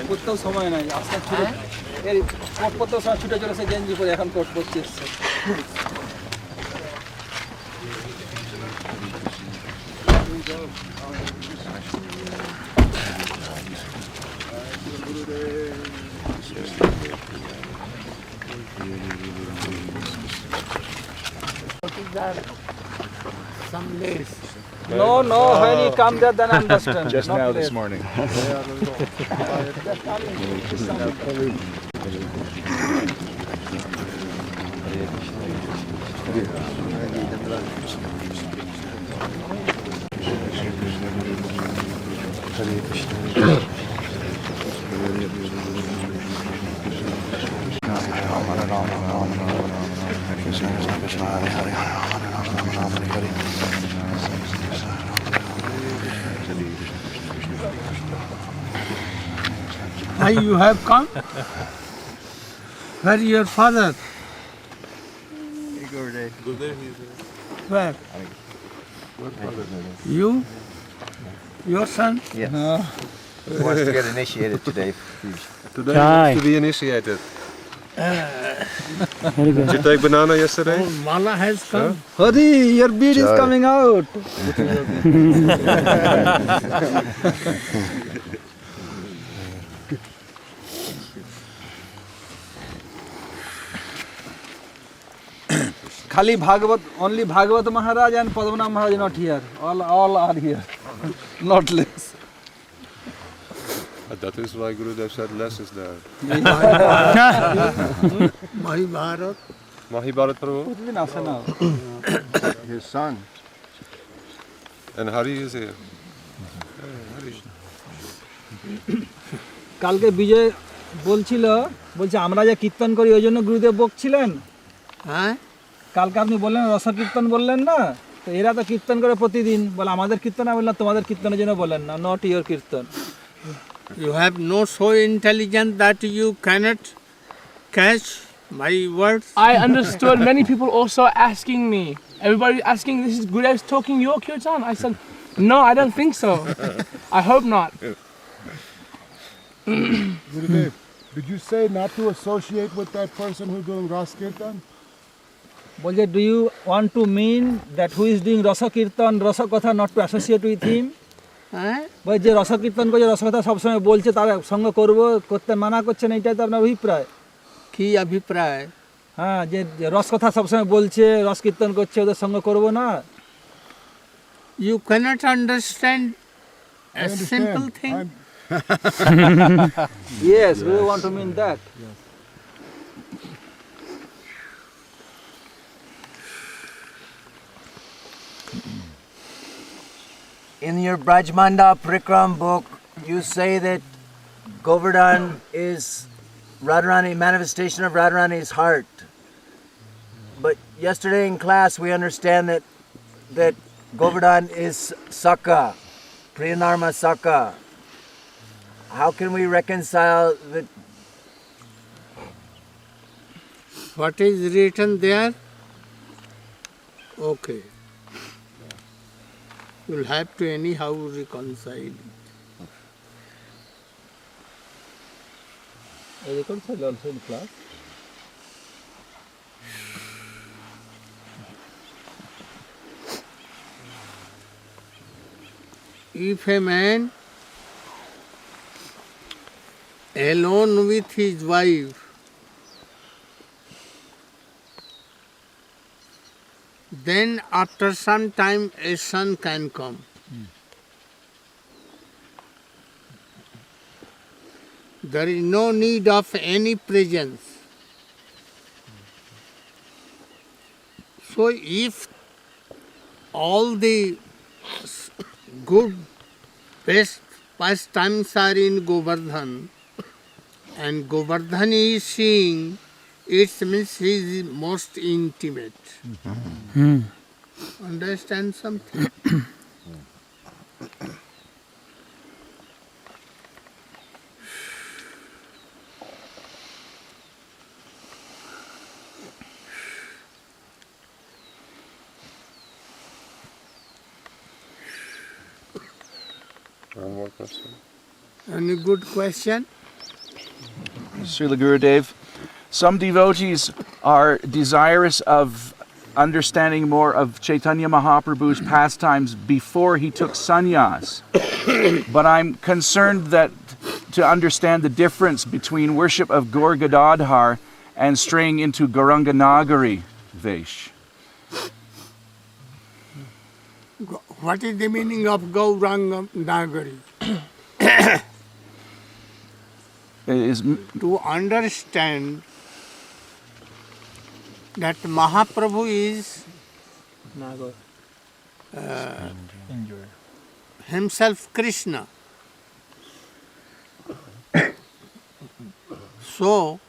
করতেও সময় নাই, আস্তে ছুটে এই কোট করতেও সময় ছুটে চলেছে গেঞ্জি পরে, এখন কোট করতে এসছে। Some lace. No, when you come there, then understand. Just Not now late. this morning. Why you have come? Where is your father? Where? You? Your son? Yes. He wants to get initiated today. Today wants to be initiated. Did you take banana yesterday? Oh, Mala has come. Hari, your beard is coming out. Khali Bhagavat, only Bhagavat Maharaja and Padmanabh Maharaj not here. All are here, not less. That is why Gurudev said less is there. Mahibharat. Mahibharat Prabhu His son. and Hari is here. কালকে বিজয় বলছে আমরা যে কীর্তন করি ওই জন্য গুরুদেব বকছিলেন। Huh? কালকে আপনি বললেন রস কীর্তন বললেন না, তো এরা তো কীর্তন করে প্রতিদিন, বলে আমাদের কীর্তন, আমি বললাম তোমাদের কীর্তনের জন্য বলেন না, not your kirtan. You have no so intelligent that you cannot catch my words. I understood. Many people also asking me. Everybody asking, this is Gurudev's talking your kirtan. I said, no, I don't think so. I hope not. Gurudev, did you say not to associate with that person who's doing Ras Kirtan? বলছে do you want to mean that who is doing Ras Kirtan Ras কথা, not to associate with him? Huh? বলছে যে রস কীর্তন করছে, রস কথা সবসময় বলছে, তার সঙ্গ করতে মানা করছেন, এইটাই তো আপনার অভিপ্রায়? কি অভিপ্রায়? হ্যাঁ, যে রস কথা সবসময় বলছে, রস কীর্তন করছে, ওদের সঙ্গ করবো না? You cannot understand a simple thing. Yes, we want to mean that. In your Brajmanda Prikram book, you say that Govardhan is Radharani, manifestation of Radharani's heart. But yesterday in class we understand that Govardhan is Sakka, Priyanarma Sakka. How can we reconcile the... What is written there? Okay. You'll have to anyhow reconcile it. Also in class. If a man alone with his wife then after some time a son can come. There is no need of any presence. So if all the good, best pastimes are in Govardhan and Govardhan is seeing, it means he is most intimate. Understand something? One more question. Any good question? Srila Gurudev, some devotees are desirous of understanding more of Chaitanya Mahaprabhu's pastimes before he took sannyas. But I'm concerned that to understand the difference between worship of Gaur Gadadhar and straying into Gauranga Nagari Vesh. What is the meaning of Gauranga Nagari? To understand that Mahaprabhu is himself Krishna. So,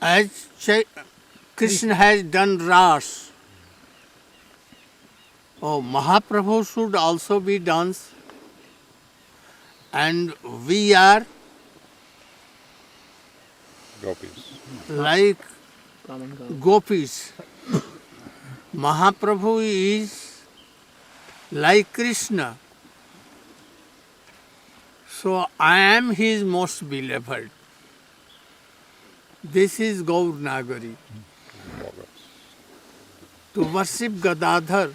as Krishna has done Ras, Mahaprabhu should also be dance, and we are Gopis. like gopis. Mahaprabhu is like Krishna. So I am his most beloved. This is Gaur Nagari. To worship Gadadhar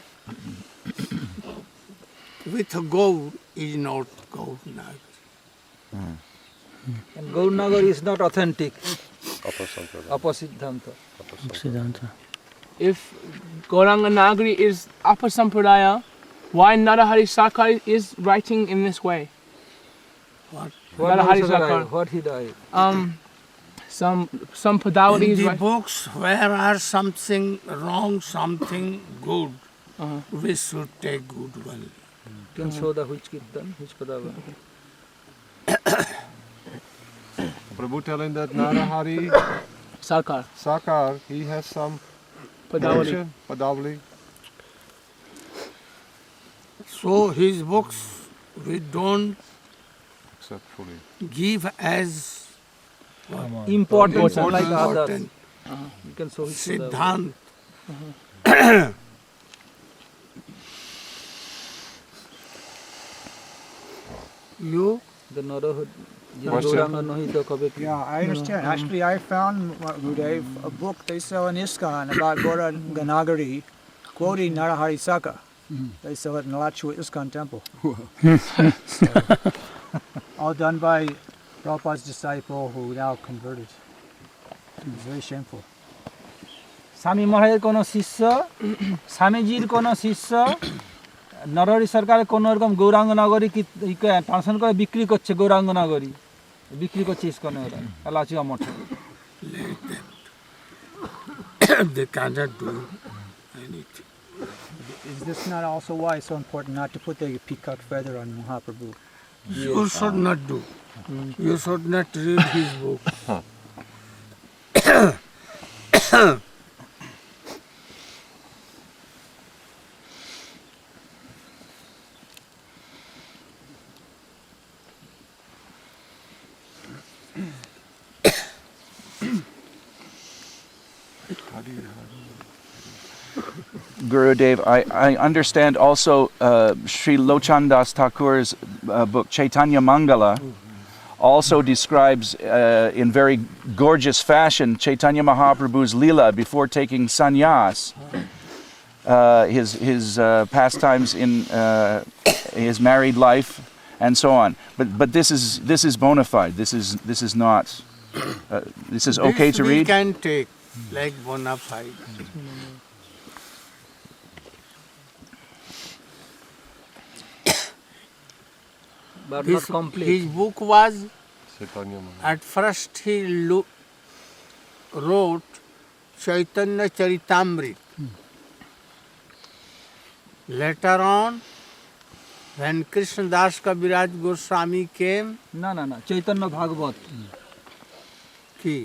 with Gaur is not Gaur Nagari. And Gaur Nagari is not authentic. Apasampradaya. Apasiddhanta. If Gauranga Nagari is Apasampradaya, why Narahari Sakar is writing in this way? What? Narahari Sakar. What he died? Some Padavati In is the right. books where are something wrong, something good, we should take good one. Can show the which kirtan, which padava. Prabhu telling that Narahari Sakar. Sakar, he has some Padavali. mention, Padavali. So his books we don't Except fully. give as Important like important others. You can show his padava. Siddhant. You? The Narahood. Yeah, I understand. Actually, I found, Gurudev, a book they sell in ISKCON about Gauranga Nagari, quoting Narahari Saka. They sell it in Alachua ISKCON temple. All done by Prabhupada's disciple who now converted. It's very shameful. স্বামী মহারাজের কোনো শিষ্য, স্বামীজির কোনো শিষ্য, নরহরি সরকারের কোনো রকম গৌরাঙ্গ নগরী ট্রান্সলেট করে বিক্রি করছে, গৌরাঙ্গ নগরী বিক্রি করছে ইস্কনে ওরা এলাচিয়া মঠে। They cannot do anything. Is this not also why it's so important not to put the peacock feather on Mahaprabhu? You should not do. You should not read his book. Gurudev, I understand also Sri Lochandas Thakur's book Chaitanya Mangala also describes in very gorgeous fashion Chaitanya Mahaprabhu's Leela before taking sannyas, his pastimes in his married life and so on. But this is bona fide. This is not. This is okay to We read. can take like bona fide. But not complete. His book was, Chaitanya Mahaprabhu. at first he wrote Chaitanya Charitamrit. Later on, when Krishnadas Kaviraj Goswami came, না না না চৈতন্য ভাগবত, কি?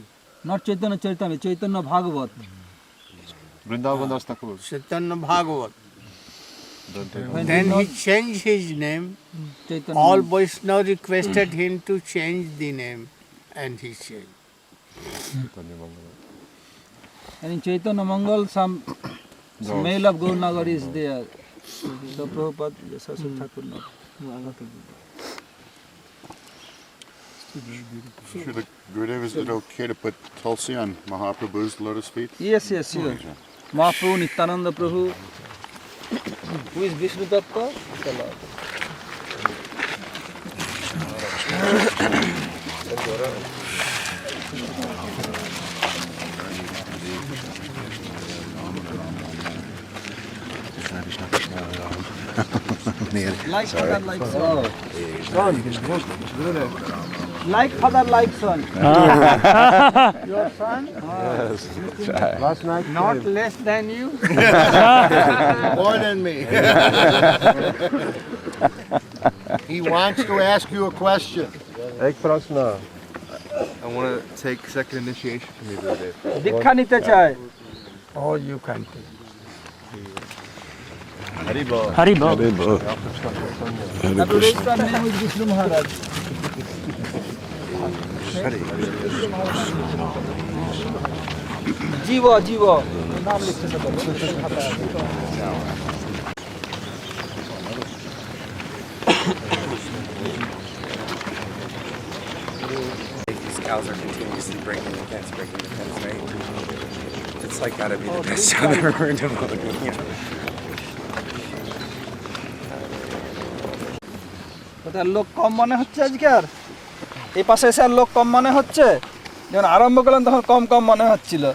Not Chaitanya Chaitanya, Chaitanya Bhagavat. Vrindavan Das Thakur. Chaitanya Bhagavat. Don't take When Then he he changed his name. Chaitanya All Vaishnava requested him to change the name, and he changed. Chaitanya Mangala. And in Chaitanya Mangal, some smell of Gaurnagar is there. So Prabhupada, Sasur Thakur, not. Srila Gurudev, is it okay to put Tulsi on Mahaprabhu's lotus feet? Yes, yes, sure. Mahaprabhu, Nityananda Prabhu, who is Vishnu Tattva? The Lord. Like father, like son. Like father, like son. Your son? Last night, not less than you. More than me. He wants to ask you a question. Ek prashna. I want to take second initiation from you, Gurudev. Dikha nite chahe. Oh, you can take. Haribol. Now today's son name is Vishnu Maharaj. Jiva, Jiva. नाम लिखते सब These cows are continuously breaking the fence, right? It's like gotta be the best job I've ever heard of. কোথায় লোক কম মনে হচ্ছে আজকে আর এই পাশে এসে আর লোক কম মনে হচ্ছে যখন আরম্ভ করলাম তখন কম কম মনে হচ্ছিল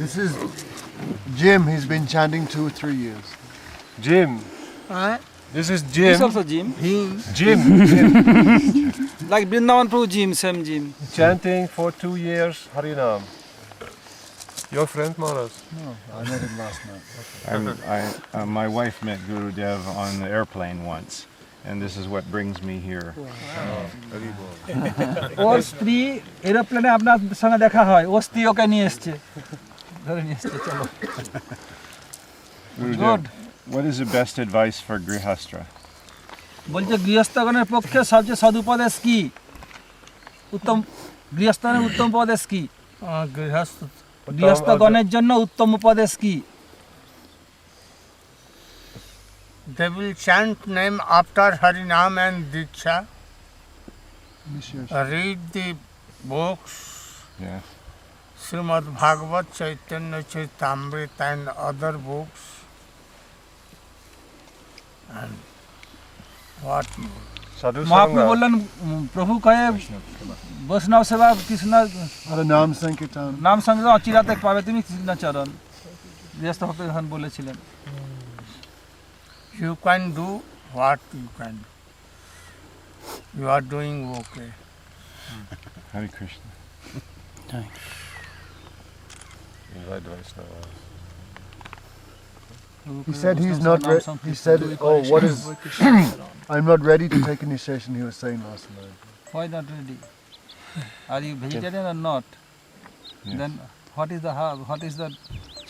This is Jim. He's been chanting 2 or 3 years. Jim. This is Jim. He's also Jim. Jim. Like Vrindavan Prabhu Jim, same Jim. Chanting for 2 years Harinam. Your friend Maharaj? No, I met him last night. My wife met Gurudev on the airplane once, and this is what brings me here. ওর স্ত্রী এরোপ্লেনে আপনার সঙ্গে দেখা হয় ও স্ত্রী ওকে নিয়ে এসেছে ধরে নিয়ে এসেছে চলো Gurudev, what is the best advice for Grihastra? বলছে গৃহস্থগণের পক্ষে সবচেয়ে সদুপদেশ কি উত্তম গৃহস্থগণের উত্তম উপদেশ কি গৃহস্থগণের জন্য উত্তম উপদেশ কি They will chant name after Harinam and Diksha. Read the books. Yeah. Srimad Bhagavad, Chaitanya Charitamrita and other books. And what more? Mahaprabhu বললেন প্রভু কয়ে বৈষ্ণব সেবা কৃষ্ণ নাম সংকীর্তন নাম সংকীর্তন অচিরাতে পাবে তুমি কৃষ্ণচরণ গৃহস্থ ভক্ত যখন বলেছিলেন You can do what you can do. You are doing okay. Hare Krishna. Invite Vaishnava. He said he's not ready. He said, oh, what is... I'm not ready to take initiation, he was saying last night. Why not ready? Are you vegetarian or not? Yes. Then what is the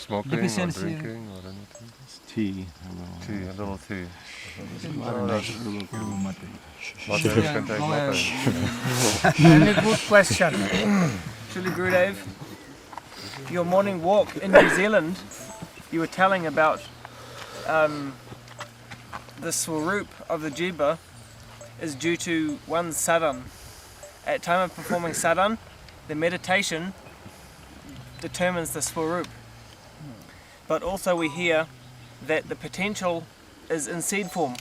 Smoking deficiency? or drinking or anything? Tea. A little tea. Any good question? Srila Gurudev, your morning walk in New Zealand, you were telling about the swarup of the jiva is due to one's sadhan. At time of performing sadhan, the meditation determines the swarup. But also we hear that the potential is in seed form.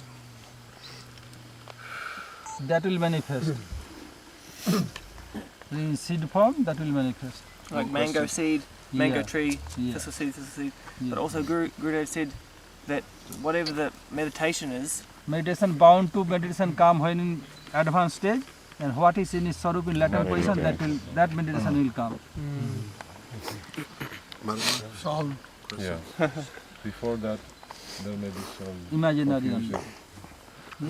That will manifest. In seed form, that will manifest. Like mango seed, mango tree, Yeah. thistle seed. Yeah. But also Gurudev said that whatever the meditation is, Meditation bound to meditation come when in advanced stage, and what is in his swarup in latent position, that meditation will come. Solve. Yeah. Before that, there may be some Imaginary only. confusion.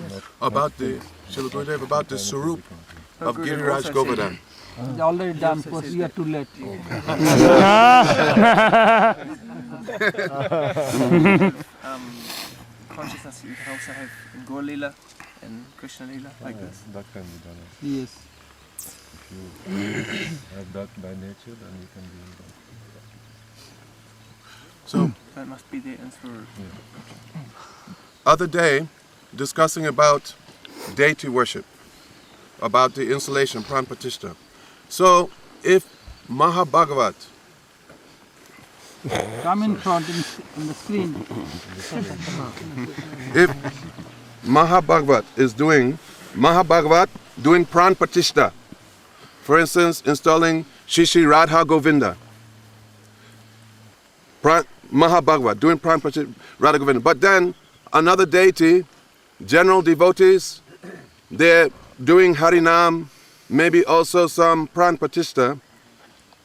Yes. About the Srila Gurudev, about the Sarup of Giriraj Govardhan. It's already done, because we are too late. consciousness you can also have in Gaur Leela and Krishna Leela, like this. That can be done. Yes. If you have that by nature, then you can be in that. So, That must be there in Swarup. other day, discussing about deity worship, about the installation, Pran Pratishtha. So, if Mahabhagavat, Come in front in the screen. if Mahabhagavat is doing Pran Pratishtha, for instance, installing Shri Shri Radha Govinda, Mahabhagavat doing Pran Pratishtha, Radha Govinda, but then another deity, general devotees, they're doing Harinam, maybe also some Pran Pratishtha.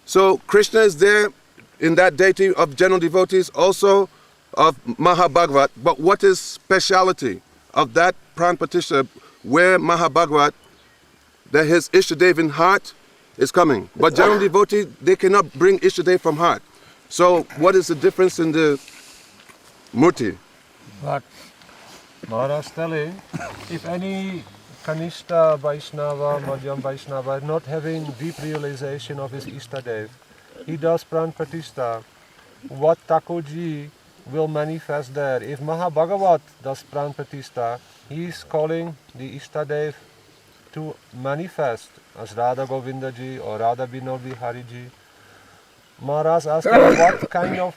So Krishna is there in that deity of general devotees, also of Mahabhagavat. But what is speciality of that Pran Pratishtha where Mahabhagavat, that his Ishtadev in heart is coming? But general devotees, they cannot bring Ishtadev from heart. So what is the difference in the Murti? But Maharaj telling, if any Kanishta Vaishnava, Madhyam Vaishnava, not having deep realization of his Ishtadev, he does Pran Pratishtha, what Thakurji will manifest there. If Mahabhagavat does Pran Pratishtha, he is calling the Ishtadev to manifest as Radha Govindaji or Radha Binod Vihariji. Maharaj asking what kind of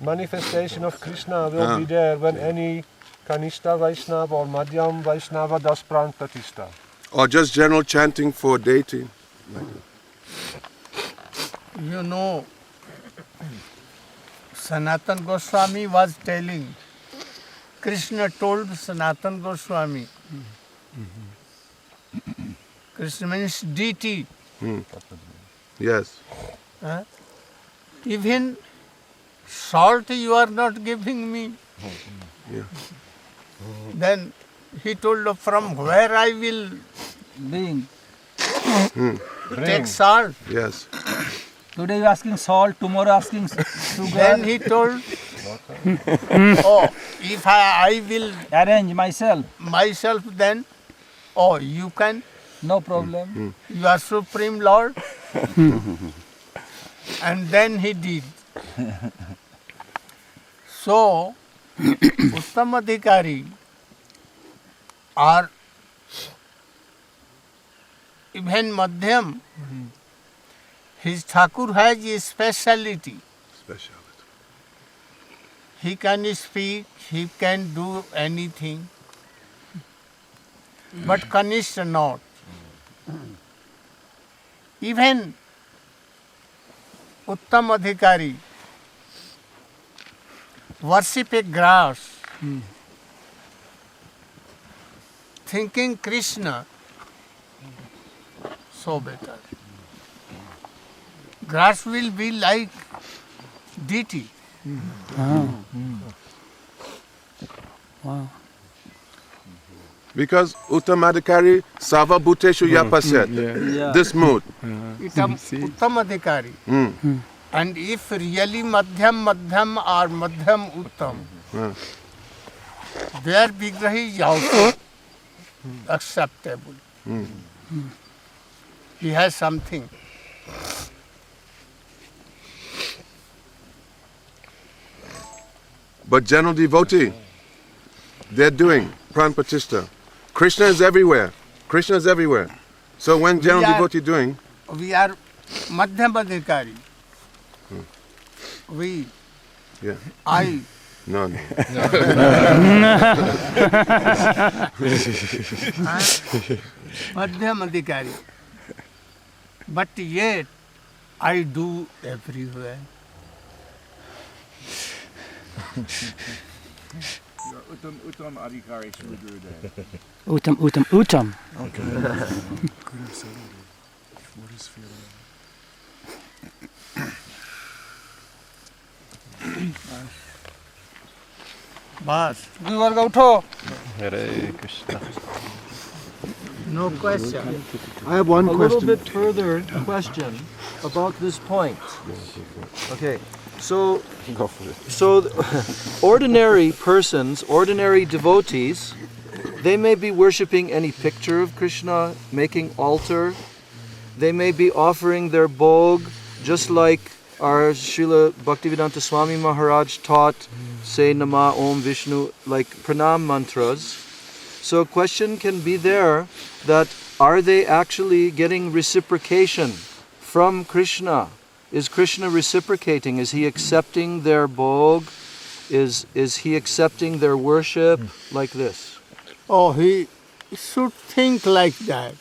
manifestation of Krishna will be there when any Kanishta Vaishnava or Madhyam Vaishnava does Pran Pratishtha. Or just general chanting for deity? You know, Sanatan Goswami was telling, Krishna told Sanatan Goswami, Krishna means deity. Yes. Even salt you are not giving me. Yeah. Then he told, from where I will Bring. take salt. Yes. Today you asking salt, tomorrow asking sugar. Then he told, oh, if I will arrange myself, then, oh, you can. No problem. You are Supreme Lord. And then he did. So, Uttam Adhikari or even Madhyam, his Thakur has a speciality. He can speak, he can do anything, but Kanishta not. Even Uttam Adhikari worship a grass, thinking Krishna, so better. Grass will be like deity. Wow. Because Uttamadhikari Sava Bhuteshu Yapasyat. This mood. Uttamadhikari. And if really Madhyam or Madhyam Uttam, their Vigraha is also acceptable. He has something. But general devotee, they're doing Pran Pratishtha. Krishna is everywhere. Krishna is everywhere. So when general devotee doing, we are Madhyamadhikari. We, I. No. Madhyamadhikari. But yet, I do everywhere. Uttam Adhikari Srila Gurudev. Uttam. Okay. What is feeling? Bas. Hare Krishna. No question. I have one a question. little bit further question about this point. Okay, So, Go for it. so ordinary persons, ordinary devotees, they may be worshipping any picture of Krishna, making altar. They may be offering their bhog, just like our Srila Bhaktivedanta Swami Maharaj taught, say Nama Om Vishnu, like pranam mantras. So a question can be there that are they actually getting reciprocation from Krishna? Is Krishna reciprocating? Is he accepting their bhog? Is he accepting their worship like this? Oh, he should think like that.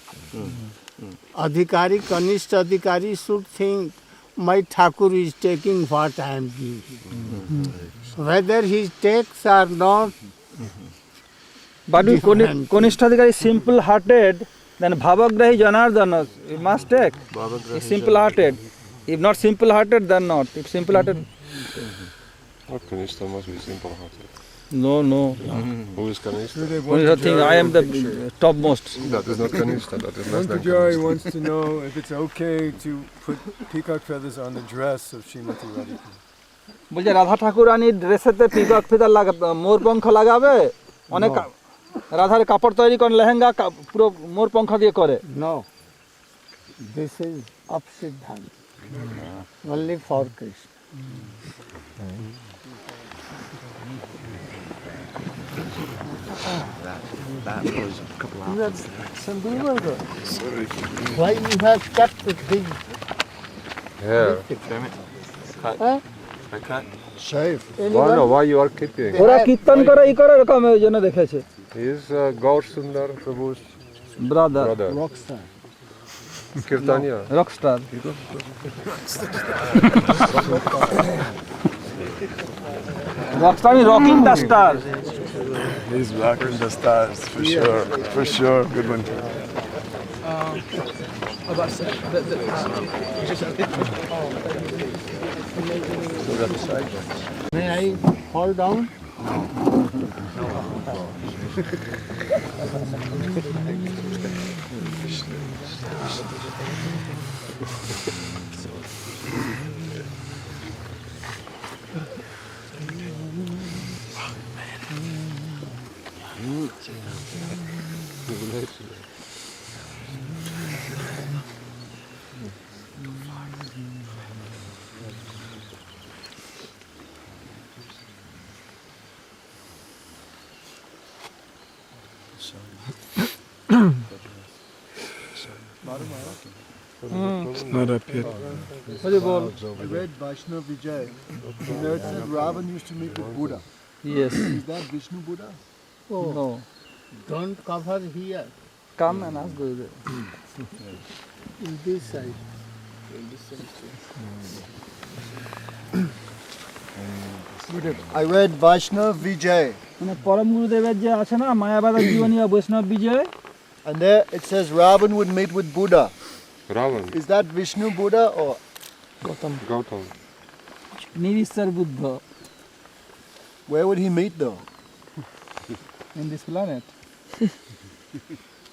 Adhikari, Kanishta Adhikari should think, my Thakur is taking what I am giving. Whether he takes or not, But if Konishtadhikari is simple-hearted, then Bhavagrahi Janardana you must take. If simple-hearted. If not simple-hearted, then not. If simple-hearted, What Kanishta must be simple-hearted. no. Who is Kanishta? Kanishta thing, I am the topmost. That is not Kanishta, that is less than Pujari Kanishta. wants to know if it's okay to put peacock feathers on the dress of Srimati Radhika. বলছে Radha ঠাকুরানীর ড্রেসেতে peacock feather লাগাবে মোর পঙ্খ লাগাবে অনেক রাধার কাপড় তৈরি করে লেহেঙ্গা পুরো মোর পঙ্খ দিয়ে করে no. This is of Siddhanta. Only for Krishna. That was a couple hours. Why you have kept the thing? Yeah. I can't. Shave. Why no? Why you are keeping? ওরা কীর্তন করে ই করে এরকম ওই জন্য দেখেছে He is Gaur Sundar Prabhu's brother brother. Rockstar. Kirtania. Rockstar rockstar আমি rocking the star He's rocking the stars for sure. For sure. Good one. May I fall down? Not up yet. I read Vaishnava Vijay. There it said Ravan used to meet with Buddha. Yes. Is that Vishnu Buddha? Oh, No. don't cover here. Come and ask Gurudev. In this side. I read Vaishnava Vijay. মানে পরম গুরুদেবের যে আছে না মায়াবাদ জীবনী বা বৈষ্ণব বিজয় And there it says Ravan would meet with Buddha. Ravan. Is that Vishnu Buddha or Gautam. নিরীশ্বর Buddha where would he meet though? in this planet.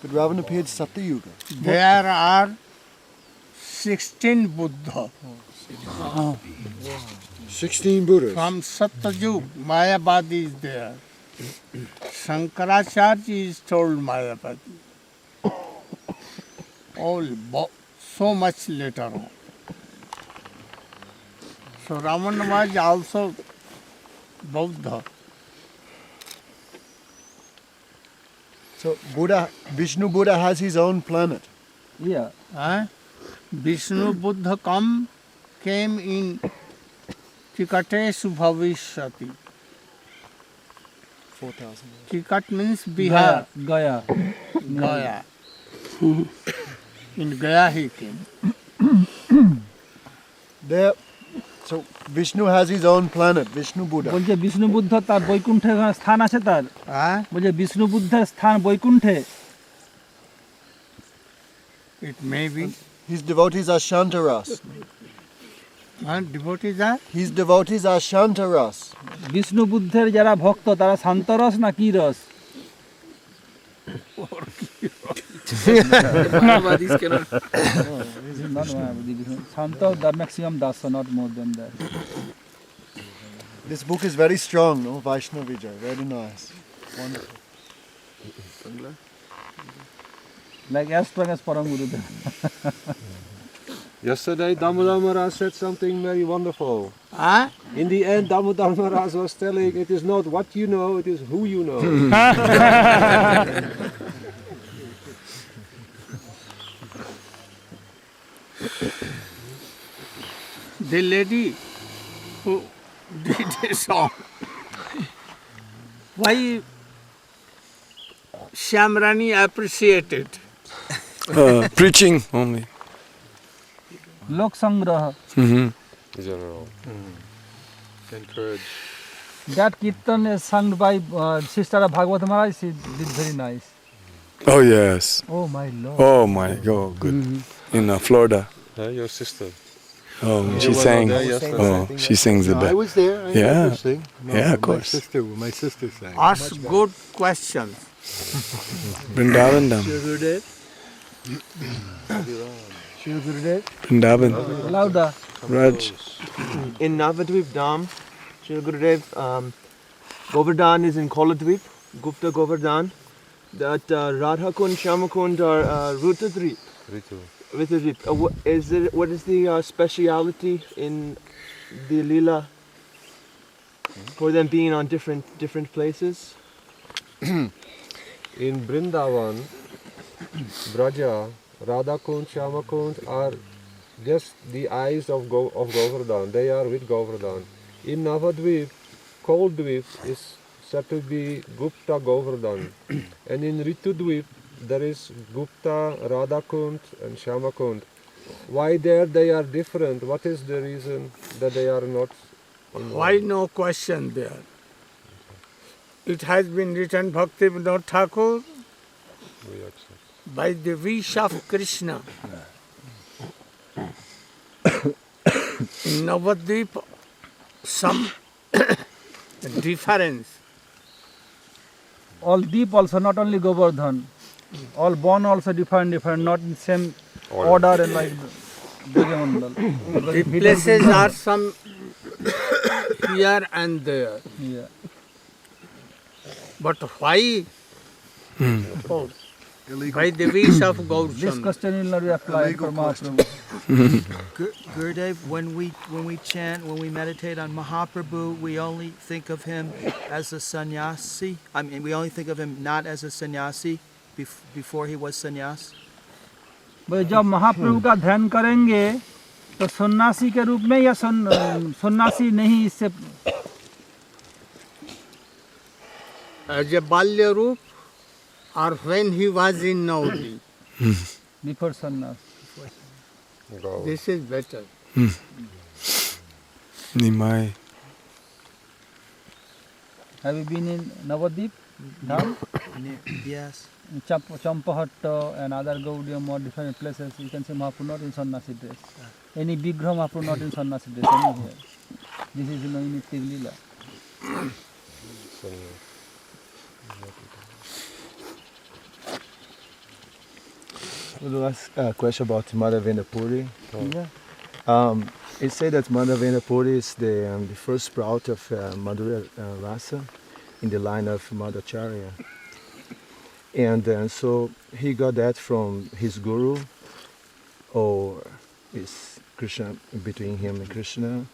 But Ravan appeared Satyuga. There are 16 Buddha. 16 Buddhas. From Satyuga, Mayavadi is there. Shankaracharya is told Mayavadi. So much later on. So Ramana was also Buddha. So Vishnu Buddha has his own planet. Yeah. Vishnu Buddha came in Tikateshu Bhavishyati. 4,000 years. Tikat means Bihar. Gaya. Gaya. In Gaya he came. There, so Vishnu has his own planet, Vishnu Buddha. বলছে বিষ্ণু বুদ্ধ তার বৈকুণ্ঠে স্থান আছে তার বলছে বিষ্ণু বুদ্ধের স্থান বৈকুণ্ঠে It may be. His devotees are Shantaras. Devotees are? His devotees are Shantaras. Vishnu বুদ্ধের যারা ভক্ত তারা শান্তরস না কি রস Mayavadis cannot. Not Mayavadi. Shanta, the maximum dasa, not more than that. This book is very strong, no? Vaishnava Vijay, very nice. Wonderful. Like as strong as Param Gurudev. Yesterday, Damodar Maharaj said something very wonderful. Huh? In the end, Damodar Maharaj was telling, it is not what you know, it is who you know. The lady who did a song, why Shamrani appreciated? Preaching only. Lok Sangraha. General. Encourage. That kirtan is sung by Sister Bhagavad Maharaj. She did very nice. Oh yes. Oh my Lord. Oh my God, good. In Florida. Your sister. Oh, she sang. Oh, she sings the I best. was there. I Yeah. heard her sing. Yeah, of course. My sister sang. Ask good questions. Vrindavan Dham. Vrindavan. Louder. Raj. In Navadvip Dham, Srila Gurudev, Govardhan is in Koladvip, Gupta Govardhan. That Radhakund, Shamakund are Rutadvip. Rutadvip. What is the speciality in the Leela for them being on different places? In Vrindavan, Braja, Radhakund, Shamakund are just the eyes of Govardhan. They are with Govardhan. In Navadvip, Koldvip is said to be Gupta Govardhan. And in Ritudvip, there is Gupta, Radhakund and Shamakund. Why there they are different? What is the reason that they are not involved? Why no question there? It has been written Bhakti Vinod Thakur by the wish of Krishna. In Navadvip, some difference. All deep also, not only Govardhan. All born also different, not in same order and like Brajamandal. The places are some here and there. Yeah. But why? Oh, by the wish of Gaur This question will not be applied for Mahaprabhu. Gurudev, when we chant, when we meditate on Mahaprabhu, we only think of him as a sannyasi. I mean, we only think of him not as a sannyasi before he was sannyas. भाई जब महाप्रभु का ध्यान करेंगे तो सन्यासी के रूप में या सन्यासी नहीं इससे as a Balya Roop or when he was in Naudi. before sannyas. This is better. Nimai. Have you been in Navadvip? Dham? Yes. Champahatta and other Gaudiya or different places, you can say Mahaprabhu not in sannyasi dress. Any big Mahaprabhu not in sannyasi dress anywhere. This is in Nitya Leela. I will ask a question about Madhavendra Puri. Yeah. It said that Madhavendra Puri is the first sprout of Madhurya Rasa in the line of Madhacharya. And so he got that from his guru, or is Krishna between him and Krishna?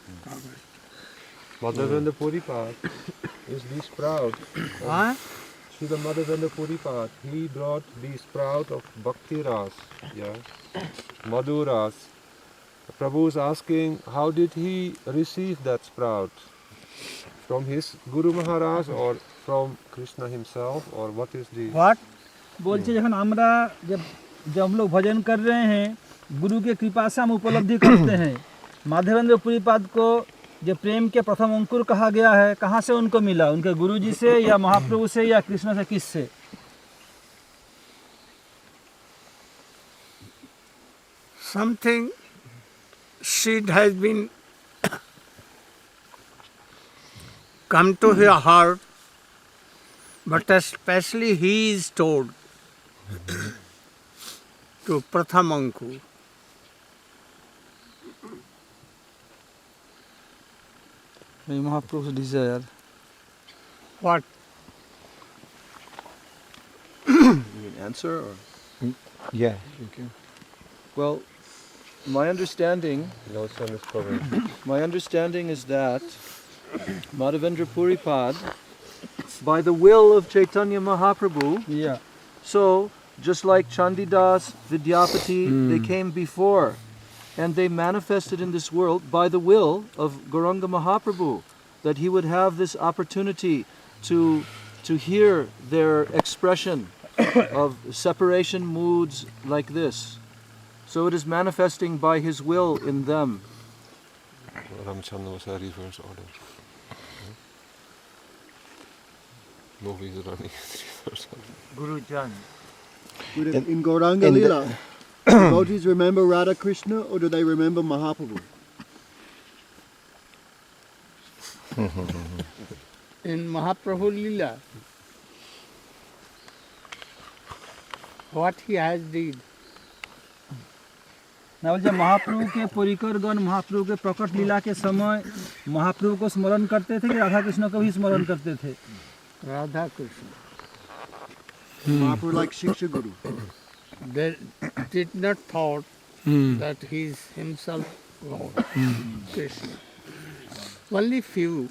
Madhavendra Puri Path is the sprout. Huh? See the Madhavendra Puri Path, he brought the sprout of Bhakti Ras, yeah, Madhu Ras. Prabhu is asking, how did he receive that sprout? From his Guru Maharaj or from Krishna himself, or what is the... What? बोलते जब हमरा जब हम लोग भजन कर रहे हैं गुरु के कृपा से हम उपलब्धि करते हैं माधवेंद्र पुरी पाद को जो प्रेम के प्रथम अंकुर कहा गया है कहाँ से उनको मिला उनके गुरुजी से या महाप्रभु से या कृष्ण से किस से Something seed has been come to your heart, but especially he is told to Pratham Ankur. Mahaprabhu's desire. What? You mean answer or? Yeah. Okay. Well, my understanding is that Madhavendra Puripad, by the will of Chaitanya Mahaprabhu, so just like Chandidas, Vidyapati, they came before and they manifested in this world by the will of Gauranga Mahaprabhu, that he would have this opportunity to hear their expression of separation moods like this. So it is manifesting by his will in them. Ramchandra was a reverse order. Movies running reverse order. Guru Jan. In Gauranga Lila, devotees remember Radha Krishna or do they remember Mahaprabhu? In Mahaprabhu Lila, what he has did. ना बोलते महाप्रभु के परिकरगण महाप्रभु के प्रकट लीला के समय महाप्रभु को स्मरण करते थे कि राधा कृष्ण को भी स्मरण करते थे? Radha Krishna. Mahaprabhu like Shiksha Guru. They did not thought that he is himself Lord Krishna. Only few.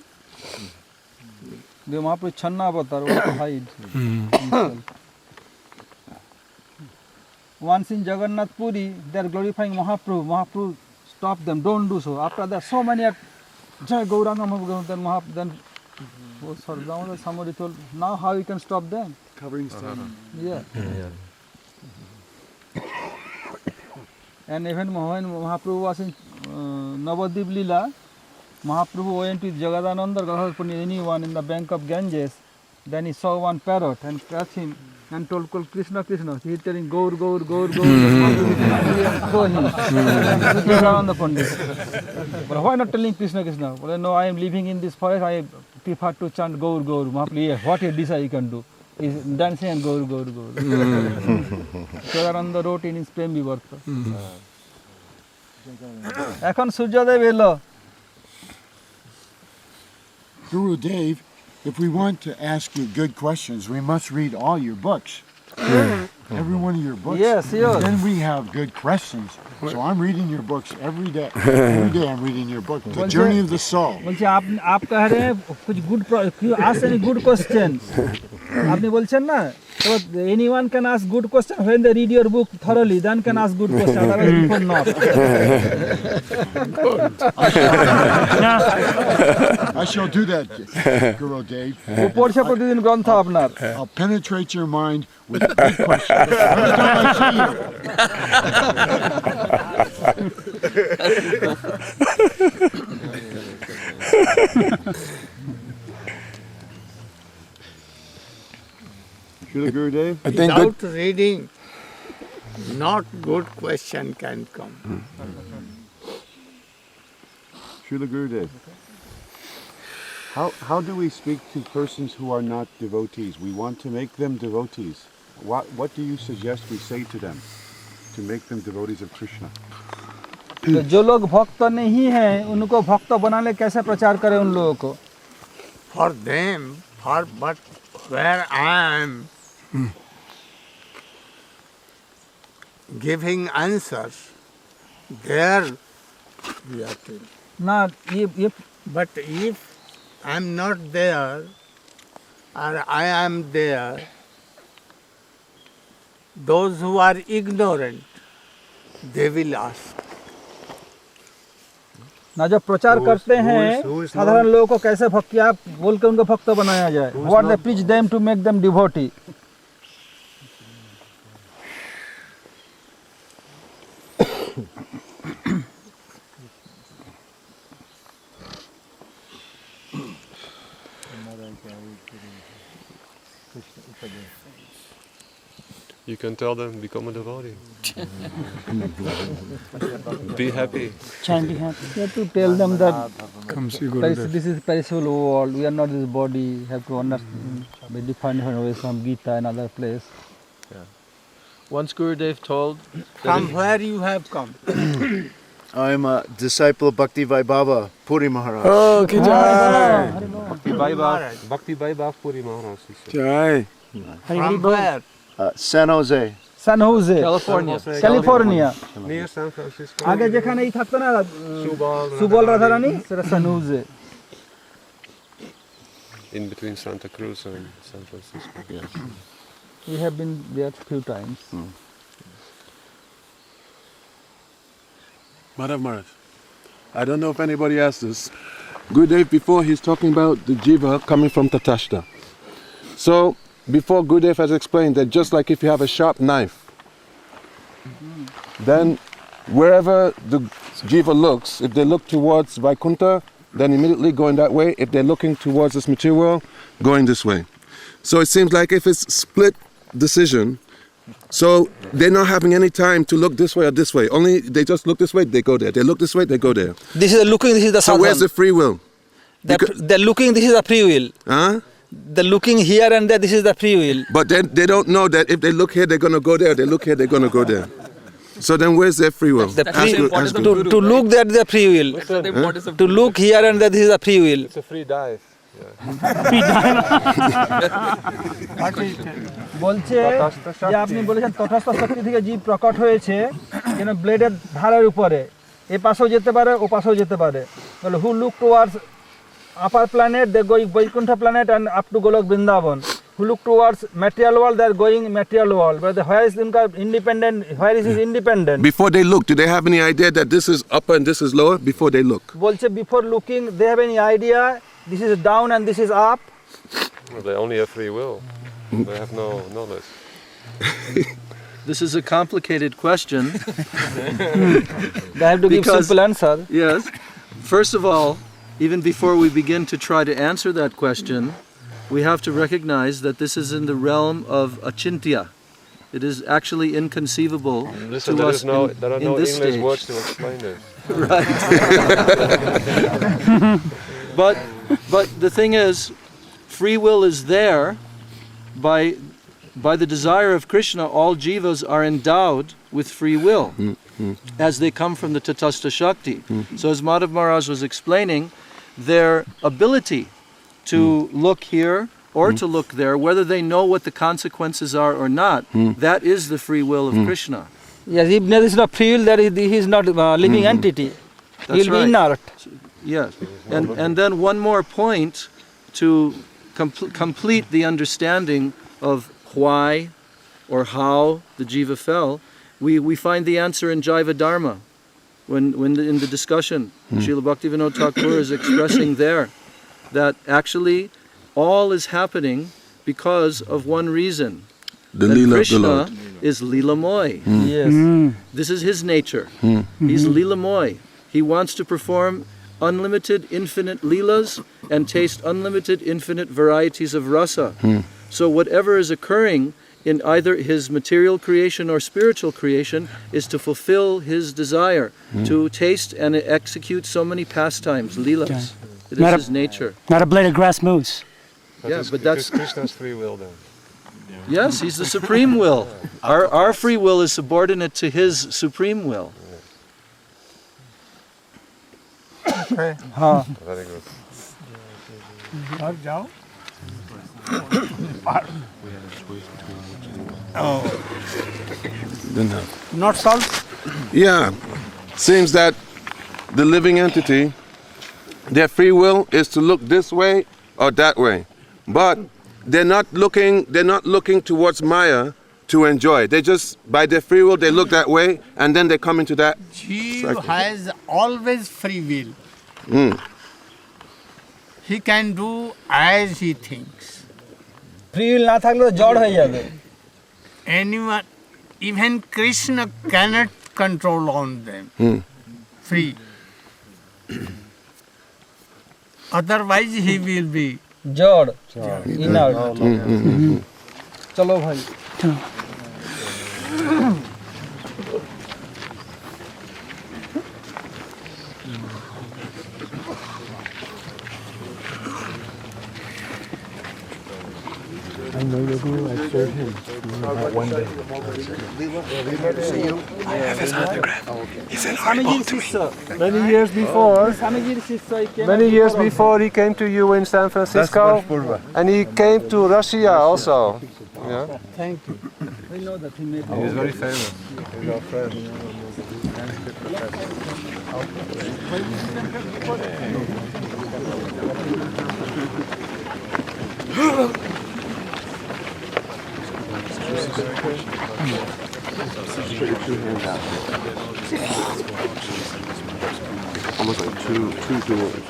The Mahaprabhu Channa Avatar was to hide himself. Once in Jagannath Puri, they are glorifying Mahaprabhu. Mahaprabhu stopped them, don't do so. After that, so many are Jai Gauranga Mahaprabhu, then Mahaprabhu, then somebody told, now how you can stop them? Covering sun. Yeah. And even when Mahaprabhu was in Navadip Lila, Mahaprabhu went with Jagadananda, Gadadhar, anyone in the bank of Ganges. Then he saw one parrot and catch him and told Krishna, Krishna. He is telling Gaur, Gaur, Gaur, Gaur. Throw him. But why not telling Krishna, Krishna? Well, no, I am living in this forest. I prefer to chant Gaur, Gaur. Mahaprabhu, what a desire you can do is dancing and Gaur, Gaur, Gaur. Jagadananda wrote in his Prem Vivarta. এখন সূর্যোদয় এলো। Guru Dev, if we want to ask you good questions, we must read all your books. Every one of your books. Yes, yes. Then we have good questions. So I'm reading your books every day. Every day I'm reading your book, The Journey of the Soul. বলছি आप कह रहे हैं कुछ good ask any good question. আপনি বলছেন না? So anyone can ask good question when they read your book thoroughly. Then can ask good question. Otherwise, before not. I shall do that, Guru Dev. পড়ছে প্রতিদিন গ্রন্থ আপনার। I'll penetrate your mind with good questions. Every time I see you. Srila Gurudev? Without reading, not good question can come. Srila Gurudev, how do we speak to persons who are not devotees? We want to make them devotees. What do you suggest we say to them to make them devotees of Krishna? तो जो लोग भक्त नहीं हैं उनको भक्त बनाने कैसे प्रचार करें उन लोगों को? For them, but where I am giving answers, there we are to. Not if. But if I am not there, or I am there, those who are ignorant, they will ask. ना जब प्रचार करते हैं साधारण लोगों को कैसे भक्त आप बोल के उनको भक्त बनाया जाए? What they preach them to make them devotee? You can tell them, become a devotee. Be happy. Be happy. You have to tell them that this is perishable world. We are not this body. You have to understand. We define away from Gita and other place. Yeah. Once Gurudev told... From where you have come? I'm a disciple of Bhakti Vai Baba, Puri Maharaj. Oh, ki jai. Bhakti Vaibhav Puri Maharaj. Jai. From where? San Jose. San Jose, California. California. Near San Francisco. আগে যেখানেই থাকতো না সুবল রাধারানী সেটা সান Jose. In between Santa Cruz and San Francisco. Yes. We have been there a few times. Madhav Maharaj, I don't know if anybody asked this. Gurudev, before he's talking about the jiva coming from Tatashta. So, before Gurudev has explained that just like if you have a sharp knife, then wherever the jiva looks, if they look towards Vaikuntha, then immediately going that way. If they're looking towards this material world, going this way. So it seems like if it's split decision, so they're not having any time to look this way or this way. Only they just look this way, they go there. They look this way, they go there. This is the looking, this is the So where's the free will? The looking, this is the free will. Huh? The looking here and there, this is the free will. But then they don't know that if they look here, they're going to go there. They look here, they're going to go there. So then where's their free will? To look there, the free will. To look here and there, this is the free will. It's a free dive. বলছে যে আপনি বলেছেন তথাস্থ শক্তি থেকে জীব প্রকট হয়েছে যেন ব্লেডের ধারের উপরে এ পাশেও যেতে পারে ও পাশেও যেতে পারে বলে who look towards upper planet they going Vaikuntha planet and up to Goloka Vrindavan who look towards material world they are going material world but where is independent where is his independent Before they look, do they have any idea that this is upper and this is lower before they look? বলছে before looking they have any idea this is down and this is up Well, they only have free will. They have no knowledge. This is a complicated question. They have to give simple answer. Yes. First of all, even before we begin to try to answer that question, we have to recognize that this is in the realm of achintya. It is actually inconceivable Listen, to us there are in no this English stage. words to explain this. Right. But the thing is, free will is there by the desire of Krishna. All jivas are endowed with free will as they come from the Tatastha Shakti. So as Madhav Maharaj was explaining, their ability to look here or to look there, whether they know what the consequences are or not, that is the free will of Krishna. Yes, if there is no free will, there he is not a living entity. He will be inert. Yes, and then one more point to complete the understanding of why or how the jiva fell. We find the answer in Jaiva Dharma, when in the discussion, Srila Bhaktivinoda Thakur is expressing there that actually all is happening because of one reason. The that Leela Krishna of the Lord. is Leelamoy. Yes. This is his nature. He's Leelamoy. He wants to perform unlimited, infinite leelas and taste unlimited, infinite varieties of rasa. So whatever is occurring in either his material creation or spiritual creation is to fulfill his desire to taste and execute so many pastimes, leelas. It is his nature. Not a blade of grass moves. But that's Krishna's free will then. Yes, he's the supreme will. Our free will is subordinate to his supreme will. Okay. Very good. और जाओ Oh. Not solved? Yeah. Seems that the living entity, their free will is to look this way or that way. But they're not looking towards Maya to enjoy. They just, by their free will, they look that way and then they come into that. Jiva has always free will. He can do as he thinks. Free will না থাকলে জড় হয়ে যাবে Anyone, even Krishna cannot control on them. Free. Otherwise he will be জড় inert. চলো ভাই I know the Guru, I served him. One day. See you. I have his autograph. Many years before, he came to you in San Francisco, and he came to Russia also. Yeah. Thank you. We know that he made He was very famous. He's our friend. Almost like two doors.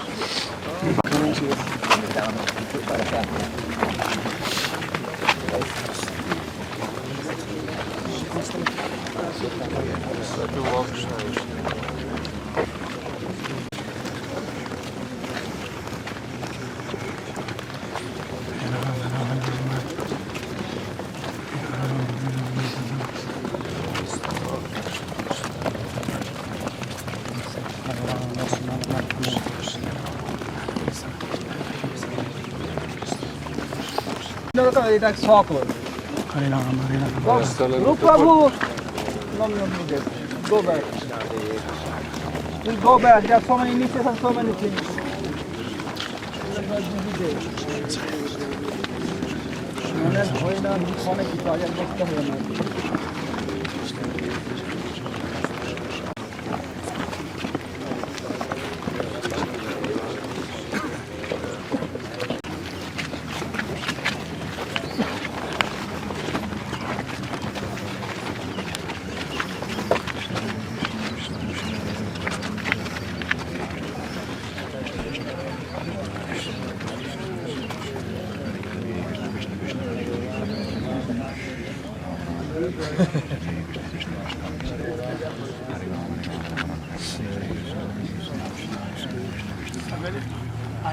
এটা শখ হল Look, Prabhu. No, go back. We'll go back. There are so many niches and so many things.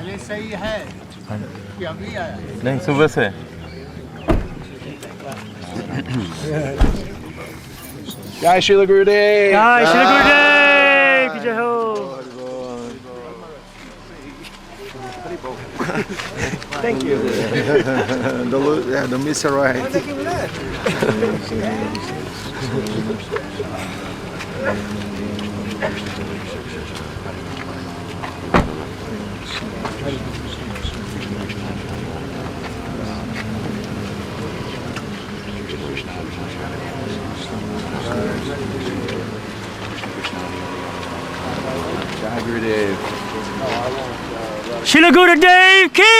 पहले से ही है कि अभी आया नहीं सुबह से Jai Srila Gurudev! Jai Srila Gurudev! Ki jai ho! Thank you. Don't miss a ride. Jai Gurudev. Srila Gurudev ki!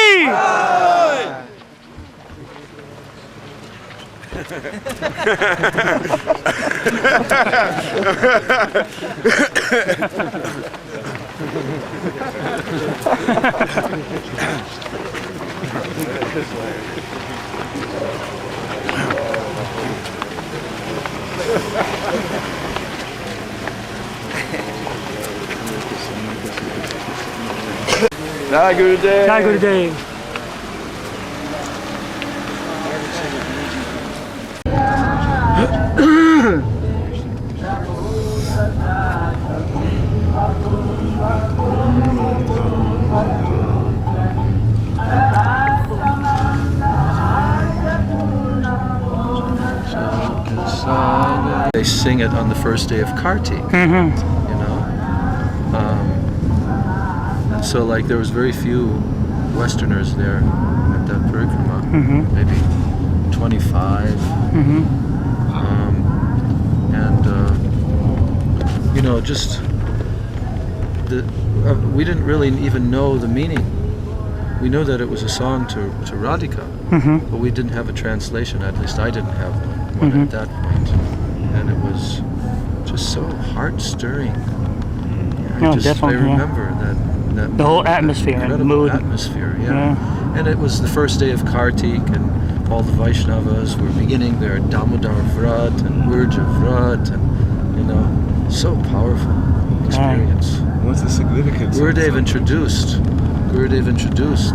Jai Gurudev! Jai Gurudev! They sing it on the first day of Kartik, you know. So like there was very few Westerners there at that parikrama, maybe 25. And you know, just we didn't really even know the meaning. We knew that it was a song to Radhika, but we didn't have a translation. At least I didn't have one at that point. And it was just so heart-stirring. I remember that the whole atmosphere, incredible mood. Atmosphere, yeah. And it was the first day of Kartik, and all the Vaishnavas were beginning their Damodar Vrat and Urja Vrat, and you know, so powerful experience. What's the significance? Gurudev introduced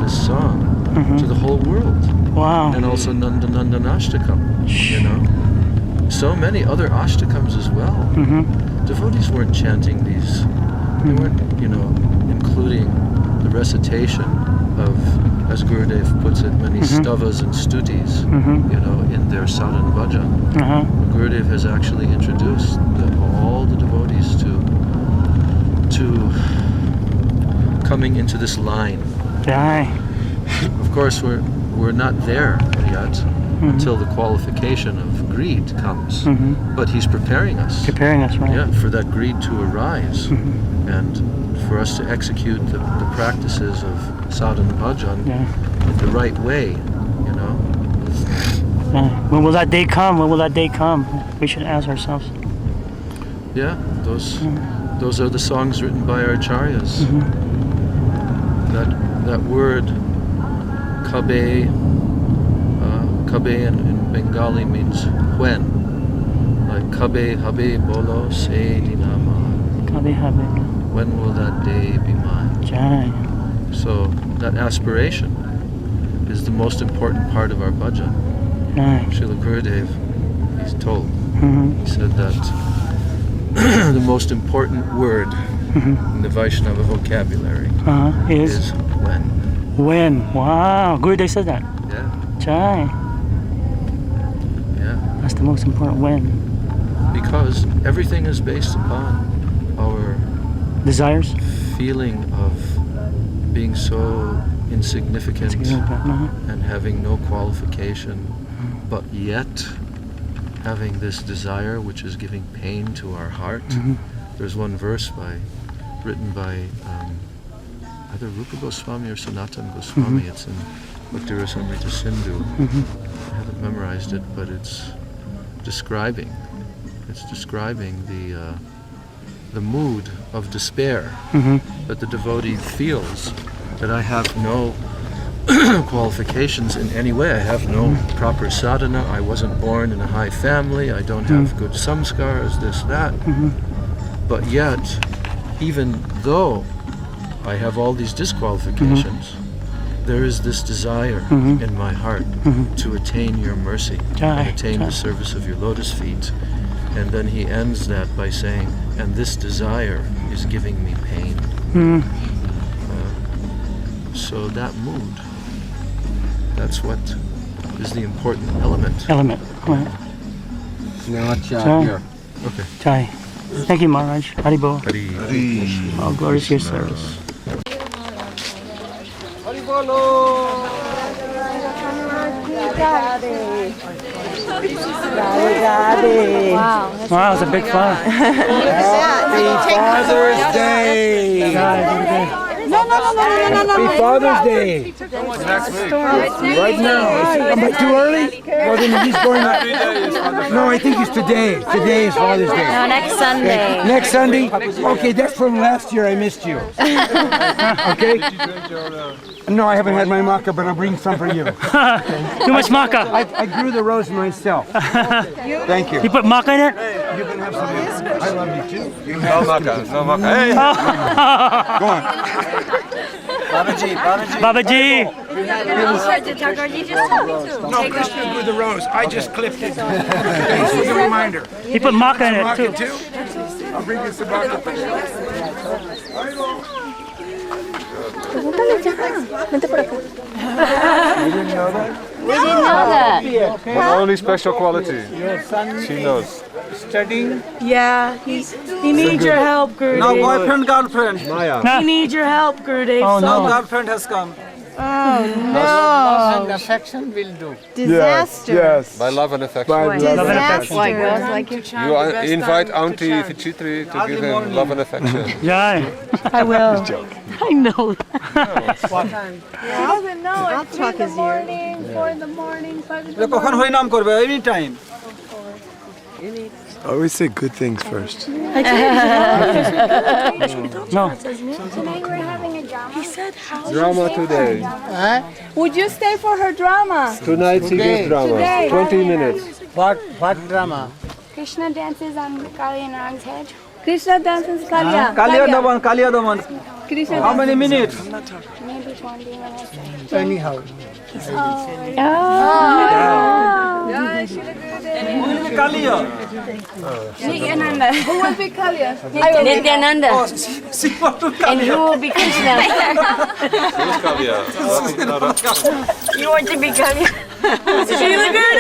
this song to the whole world. Wow. And also Nandanandan Ashtakam, you know. So many other ashtakams as well. Devotees weren't chanting these. They weren't, you know, including the recitation of, as Gurudev puts it, many stavas and stutis, in their sadhana bhajan. Gurudev has actually introduced all the devotees to coming into this line. Of course, we're not there yet until the qualification of greed comes, but he's preparing us. Right? Yeah, for that greed to arise, and for us to execute the practices of sadhana bhajan in the right way. When will that day come? When will that day come? We should ask ourselves. Yeah, those are the songs written by our acharyas. That word kabe in Bengali means when. Like kabe habe bolo se dinama. Kabe habe. When will that day be mine? So that aspiration is the most important part of our bhajan. Srila Gurudev, he's told, he said that the most important word in the Vaishnava vocabulary is when. When? Wow, Gurudev said that. Yeah. That's the most important when. Because everything is based upon our desires, feeling of being so insignificant and having no qualification, but yet having this desire which is giving pain to our heart. There's one verse written by either Rupa Goswami or Sanatana Goswami. It's in Bhakti Rasamrita Sindhu. I haven't memorized it, but it's describing the mood of despair that the devotee feels, that I have no qualifications in any way. I have no proper sadhana. I wasn't born in a high family. I don't have good samskars, this, that. But yet, even though I have all these disqualifications, there is this desire in my heart to attain your mercy, and attain the service of your lotus feet. And then he ends that by saying, and this desire is giving me pain. So that mood, that's what is the important element. Right. Now here. Okay. Jai. Thank you, Maharaj. Haribol. Hari. All glory to your service. Wow, it's a big fire. Happy Father's Day! No. Happy Father's Day! Right now. Am I too early? Well, then he's going. No, I think it's today. Today is Father's Day. No, next Sunday. Next Sunday? Okay, that's from last year. I missed you. Okay? No, I haven't had my maca, but I'll bring some for you. Too much maca. I grew the rose myself. Thank you. You put maca in it? You can have some. I love you too. No maca, no maca. Hey! Go on. Babaji. No, Krishna grew the rose. I just clipped it. Thanks for the reminder. He put maca in it too. I'll bring you some maca. Vente por acá. You didn't know that? We didn't know that. One only special quality. She knows. Studying? Yeah, he needs your help, Gurudev. Now boyfriend, girlfriend. He needs your help, Gurudev. Oh, so no. Girlfriend has come. Oh Love and no! affection will do. Disaster. Yes. By love and affection. By love and affection. Why girls like your child? You invite Auntie Vichitri to give him love and affection. Jai. I will. I know. What time? He doesn't know. I'll It's talk 3 in the his ear. morning, 4 in the morning, 5 in the কখন morning. হই নাম করবে any time Always say good things first. No. Tonight we're having a drama. He said how? Drama today. Would you stay for her drama? Tonight she gives drama. Today. 20 minutes. What drama? Krishna dances on Kali and Rang's head. Krishna dances Kalia. কালিয়া দমন কালিয়া দমন Krishna how many dances. minutes Maybe 20 minutes. Anyhow. Oh. Who will be Kaliya? Nityananda. Who will be Kaliya? Nityananda. And who will be Krishna? Who's Kaliya? You want to be Kaliya? Srila Gurudev.